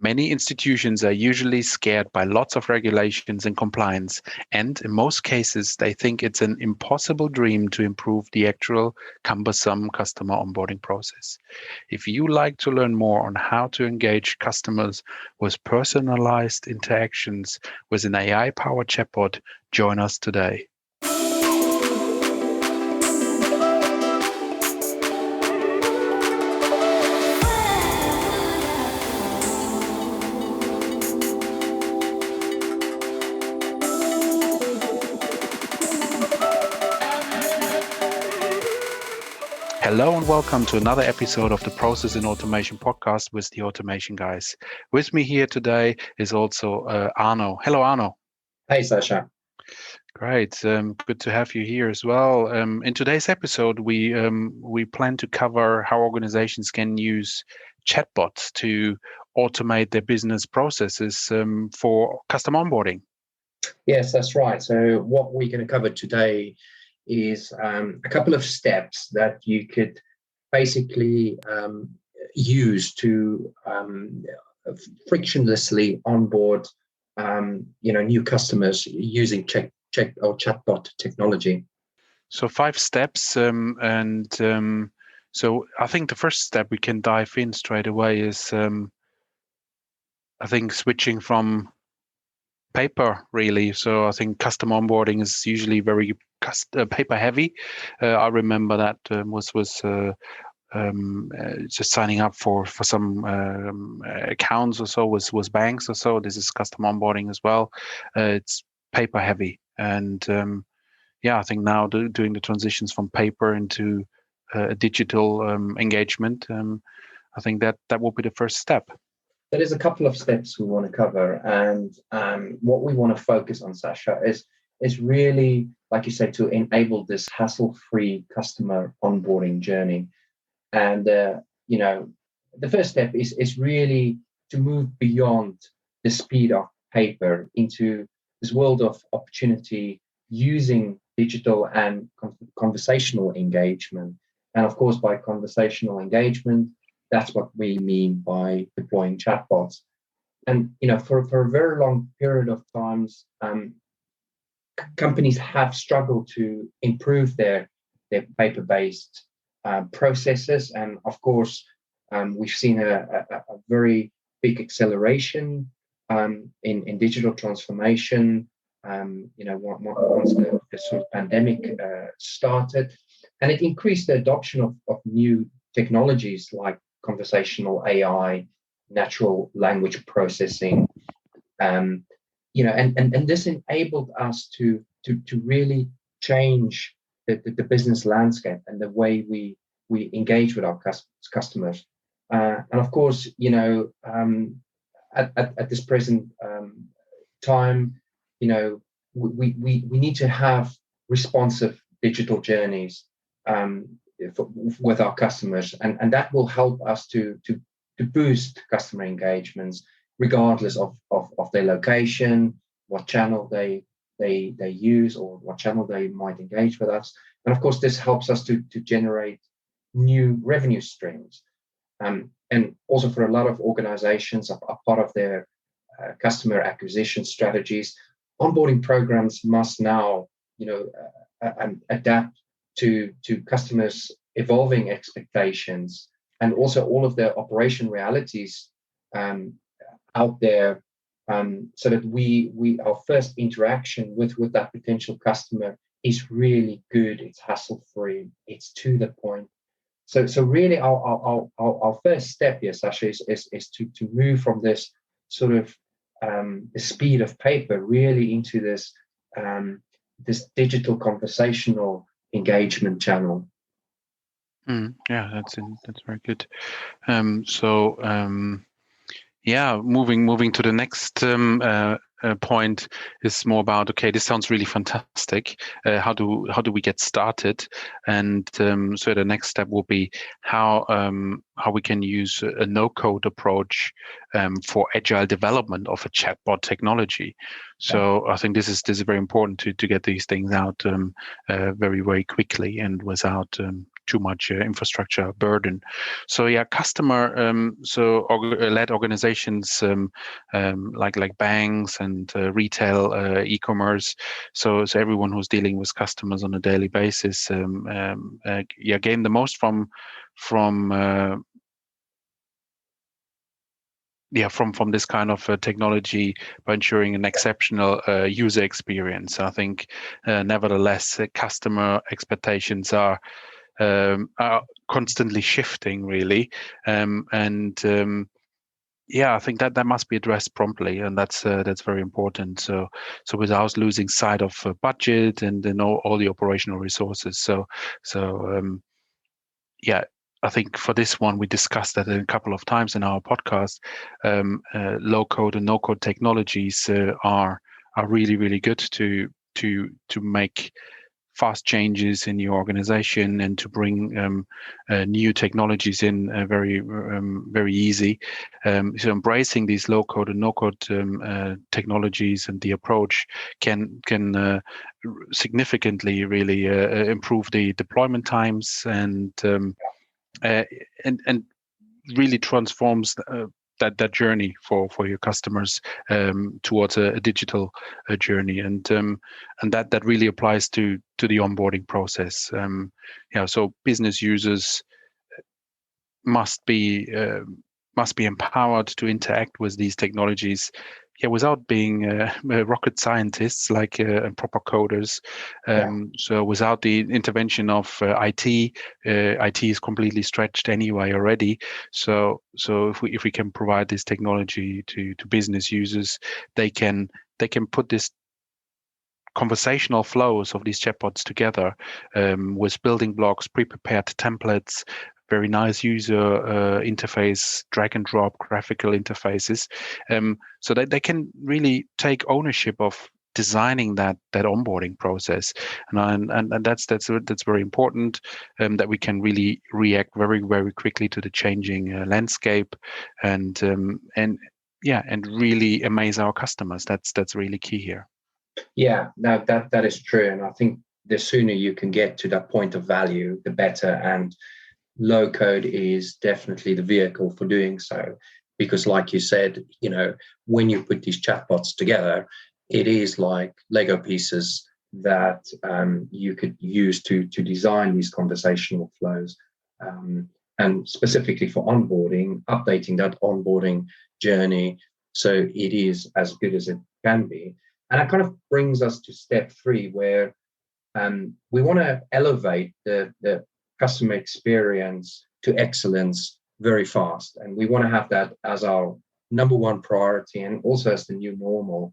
Many institutions are usually scared by lots of regulations and compliance, and in most cases, they think it's an impossible dream to improve the actual cumbersome customer onboarding process. If you like to learn more on how to engage customers with personalized interactions with an AI-powered chatbot, join us today. Hello and welcome to another episode of the Process in Automation podcast with the Automation Guys. With me here today is also Arno. Hello, Arno. Hey, Sasha. Great. Good to have you here as well. In today's episode, we plan to cover how organizations can use chatbots to automate their business processes for custom onboarding. Yes, that's right. So what we're going to cover today is a couple of steps that you could basically use to frictionlessly onboard new customers using chatbot technology. So 5 steps, so I think the first step we can dive in straight away is I think switching from paper, really. So I think custom onboarding is usually very paper heavy. I remember that was just signing up for some accounts or so was banks or so. This is custom onboarding as well. It's paper heavy, and I think now doing the transitions from paper into a digital engagement, I think that will be the first step. There is a couple of steps we want to cover, and what we want to focus on, Sasha, is really, like you said, to enable this hassle-free customer onboarding journey. And the first step is really to move beyond the speed of paper into this world of opportunity using digital and conversational engagement. And of course, by conversational engagement, that's what we mean by deploying chatbots. And for a very long period of times, companies have struggled to improve their paper-based processes. And of course, we've seen a very big acceleration in digital transformation. Once the sort of pandemic started, and it increased the adoption of new technologies like conversational AI, natural language processing, and this enabled us to really change the business landscape and the way we engage with our customers. And of course, at this present time, we need to have responsive digital journeys with our customers, and that will help us to boost customer engagements regardless of their location, what channel they use, or what channel they might engage with us. And of course, this helps us to generate new revenue streams. And also for a lot of organizations, a part of their customer acquisition strategies, onboarding programs must now adapt to customers' evolving expectations, and also all of the operation realities out there, so that our first interaction with that potential customer is really good. It's hassle-free. It's to the point. So really, our first step here, Sasha, is to move from this sort of the speed of paper really into this digital conversational engagement channel. Yeah, that's very good. Moving to the next point is more about, okay, this sounds really fantastic. How do we get started? And so the next step will be how we can use a no-code approach for agile development of a chatbot technology. So I think this is very important to get these things out very, very quickly and without too much infrastructure burden. So yeah, customer led organizations like banks and retail, e-commerce. So everyone who's dealing with customers on a daily basis, gain the most from from this kind of technology by ensuring an exceptional user experience. I think, nevertheless, customer expectations are constantly shifting, really, I think that must be addressed promptly, and that's very important. So without losing sight of budget and all the operational resources. I think for this one, we discussed that a couple of times in our podcast. Low code and no code technologies are really, really good to make fast changes in your organization and to bring new technologies in very easy. So embracing these low code and no code technologies and the approach can significantly really improve the deployment times and really transforms that journey for your customers towards a digital journey, and that really applies to the onboarding process. So business users must be empowered to interact with these technologies, without being rocket scientists like proper coders. So without the intervention of IT, IT is completely stretched anyway already. So if we can provide this technology to business users, they can put this conversational flows of these chatbots together with building blocks, pre-prepared templates, very nice user interface, drag and drop graphical interfaces, so that they can really take ownership of designing that onboarding process, and that's very important, that we can really react very, very quickly to the changing landscape, and really amaze our customers. That's really key here. Yeah, no, that is true, and I think the sooner you can get to that point of value, the better. And low code is definitely the vehicle for doing so, because like you said, when you put these chatbots together, it is like Lego pieces that you could use to design these conversational flows, and specifically for onboarding, updating that onboarding journey so it is as good as it can be. And that kind of brings us to step 3, where we want to elevate the customer experience to excellence very fast. And we want to have that as our number one priority, and also as the new normal.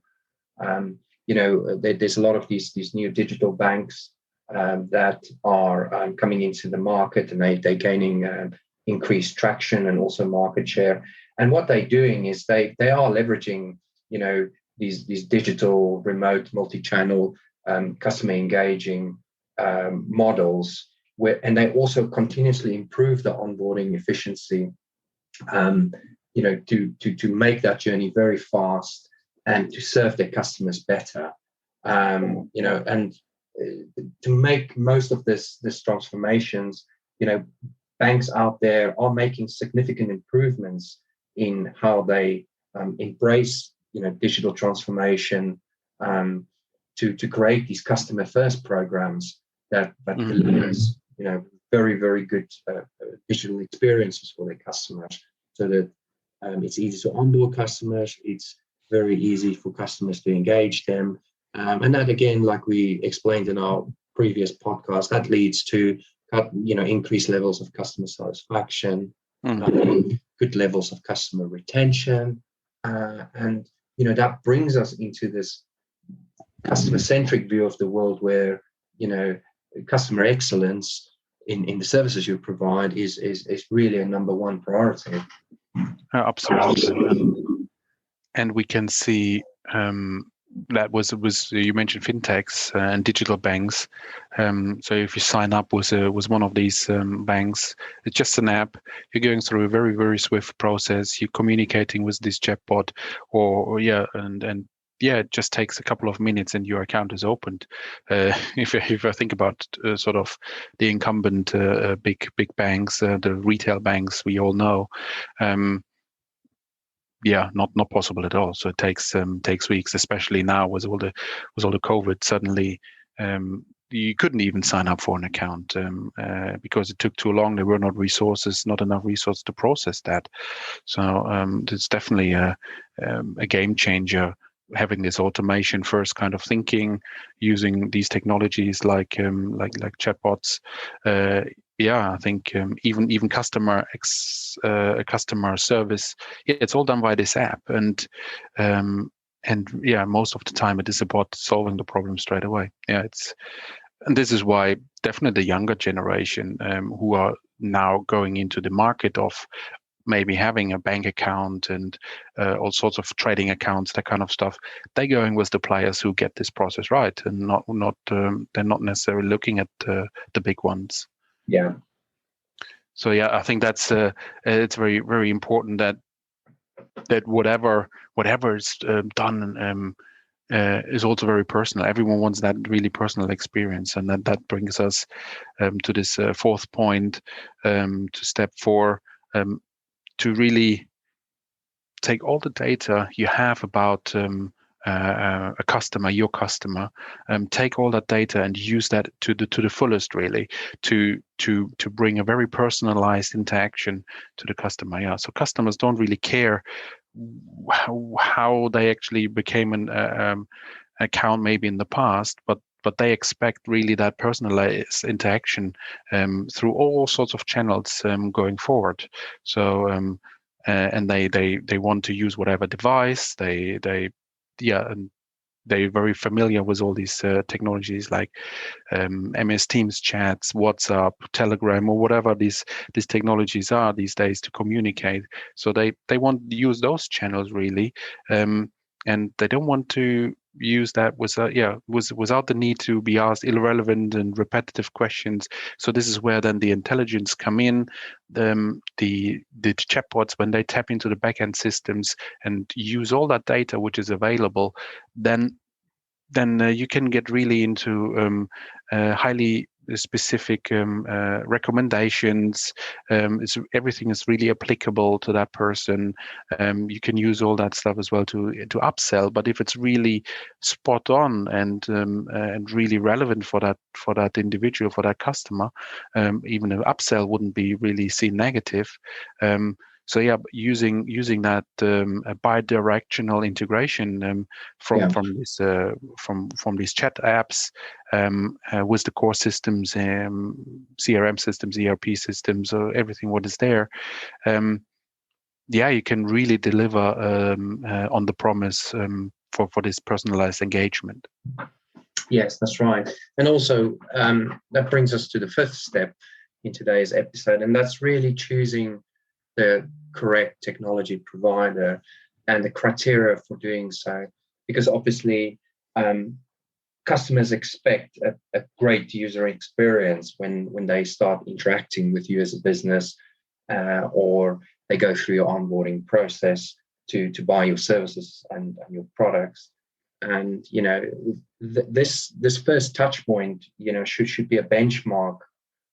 There's a lot of these new digital banks that are coming into the market, and they're gaining increased traction and also market share. And what they're doing is they are leveraging, these digital, remote, multi-channel, customer engaging models, and they also continuously improve the onboarding efficiency, to make that journey very fast and to serve their customers better, and to make most of this transformations. Banks out there are making significant improvements in how they embrace digital transformation, to create these customer first programs that delivers very, very good digital experiences for their customers, so that it's easy to onboard customers, it's very easy for customers to engage them, and that, again, like we explained in our previous podcast, that leads to increased levels of customer satisfaction, good levels of customer retention, and that brings us into this customer-centric view of the world, where customer excellence in the services you provide is really a number one priority. Absolutely. And we can see that was you mentioned fintechs and digital banks. So if you sign up with one of these banks, it's just an app. You're going through a very, very swift process. You're communicating with this chatbot, and yeah, it just takes a couple of minutes and your account is opened. If I think about sort of the incumbent big banks, the retail banks we all know, yeah, not possible at all. So it takes weeks, especially now with all the COVID. Suddenly, you couldn't even sign up for an account because it took too long. There were not enough resources to process that. So it's definitely a game changer, having this automation first kind of thinking, using these technologies like chatbots. Yeah, I think even customer service, yeah, it's all done by this app, and yeah, most of the time it is about solving the problem straight away. Yeah, and this is why definitely the younger generation who are now going into the market of maybe having a bank account and all sorts of trading accounts, that kind of stuff, they're going with the players who get this process right, and not they're not necessarily looking at the big ones. Yeah. So yeah, I think that's it's very, very important that whatever is done is also very personal. Everyone wants that really personal experience, and that brings us to this fourth point, to step 4. To really take all the data you have about a customer, your customer, take all that data and use that to the fullest, really, to bring a very personalized interaction to the customer. Yeah, so customers don't really care how they actually became an account maybe in the past, but they expect really that personalized interaction through all sorts of channels going forward. So and they want to use whatever device and they're very familiar with all these technologies like MS Teams chats, WhatsApp, Telegram, or whatever these technologies are these days to communicate. So they want to use those channels really, and they don't want to use that without the need to be asked irrelevant and repetitive questions. So this is where then the intelligence come in. The chatbots, when they tap into the backend systems and use all that data which is available, then you can get really into highly specific recommendations. Everything is really applicable to that person. You can use all that stuff as well to upsell. But if it's really spot on and really relevant for that individual, for that customer, even an upsell wouldn't be really seen negative. So yeah, using that bi-directional integration from these chat apps with the core systems, CRM systems, ERP systems, everything what is there. Yeah, you can really deliver on the promise for this personalized engagement. Yes, that's right. And also that brings us to the 5th step in today's episode, and that's really choosing the correct technology provider and the criteria for doing so, because obviously customers expect a great user experience when they start interacting with you as a business, or they go through your onboarding process to buy your services and your products. And this first touch point should be a benchmark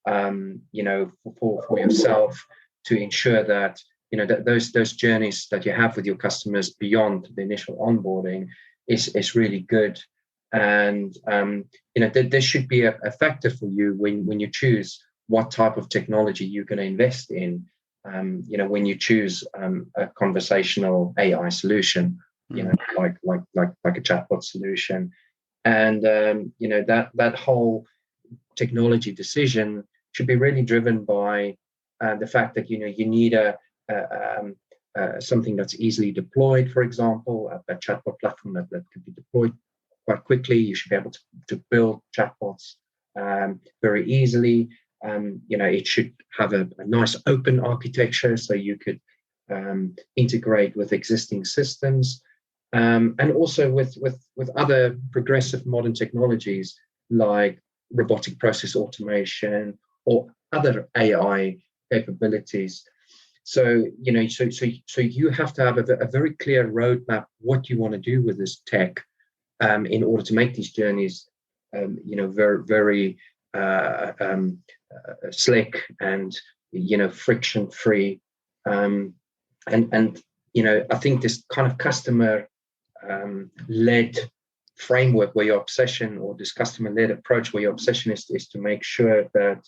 for yourself, to ensure that that those journeys that you have with your customers beyond the initial onboarding is really good. And there should be a factor for you when you choose what type of technology you're going to invest in. When you choose a conversational AI solution, like a chatbot solution, and that whole technology decision should be really driven by the fact that you need something that's easily deployed. For example, a chatbot platform that can be deployed quite quickly. You should be able to build chatbots very easily. It should have a nice open architecture, so you could integrate with existing systems, and also with other progressive modern technologies like robotic process automation or other AI capabilities. So so you have to have a very clear roadmap what you want to do with this tech, in order to make these journeys, very very slick and friction free. And I think this kind of customer led framework, where your obsession, or this customer led approach, where your obsession is to make sure that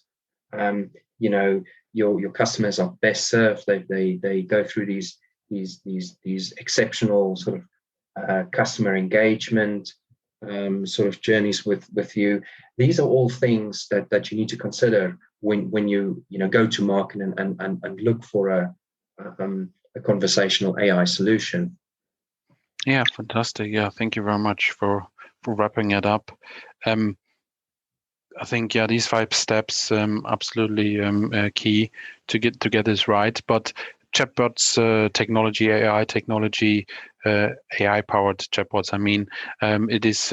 your customers are best served. They go through these exceptional sort of customer engagement sort of journeys with you. These are all things that you need to consider when you go to market and look for a conversational AI solution. Yeah, fantastic. Yeah, thank you very much for wrapping it up. I think these 5 steps absolutely key to get this right. But chatbots technology, AI technology, AI powered chatbots. I mean, it is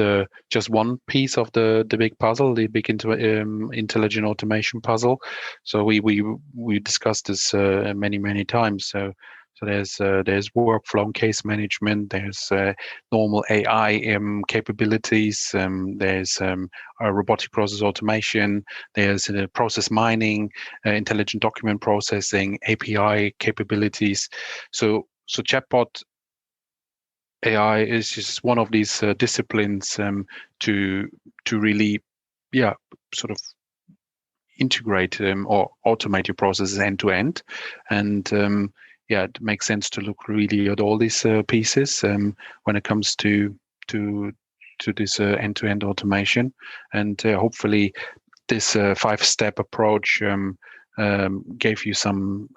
just one piece of the big puzzle, the big intelligent automation puzzle. So we discussed this many times. So there's workflow and case management. There's normal AI capabilities. There's robotic process automation. There's process mining, intelligent document processing, API capabilities. So chatbot AI is just one of these disciplines to really, sort of integrate or automate your processes end to end, and it makes sense to look really at all these pieces when it comes to this end-to-end automation, and hopefully this 5-step approach gave you some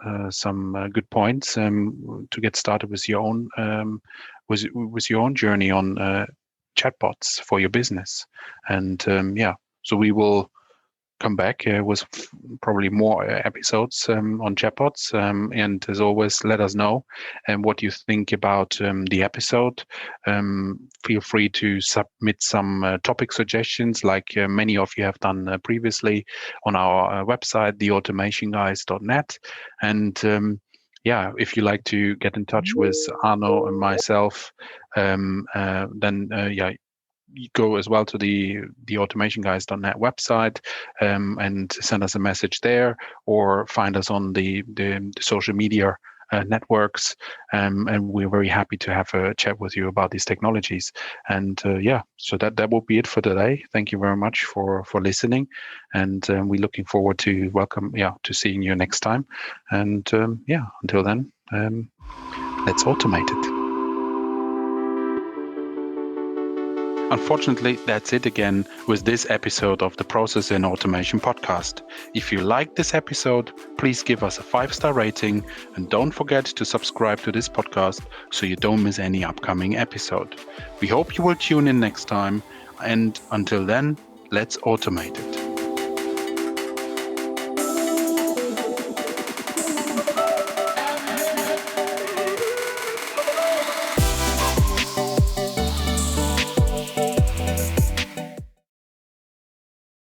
good points to get started with your own with your own journey on chatbots for your business. And so we will come back with probably more episodes on chatbots, and as always, let us know what you think about the episode. Feel free to submit some topic suggestions, like many of you have done previously on our website, theautomationguys.net. And if you like to get in touch with Arno and myself, then you go as well to the automationguys.net website and send us a message there, or find us on the social media networks, and we're very happy to have a chat with you about these technologies. And so that will be it for today. Thank you very much for listening, and we're looking forward to to seeing you next time. And until then, let's automate it. Unfortunately, that's it again with this episode of the Process and Automation podcast. If you liked this episode, please give us a 5-star rating, and don't forget to subscribe to this podcast so you don't miss any upcoming episode. We hope you will tune in next time, and until then, let's automate it.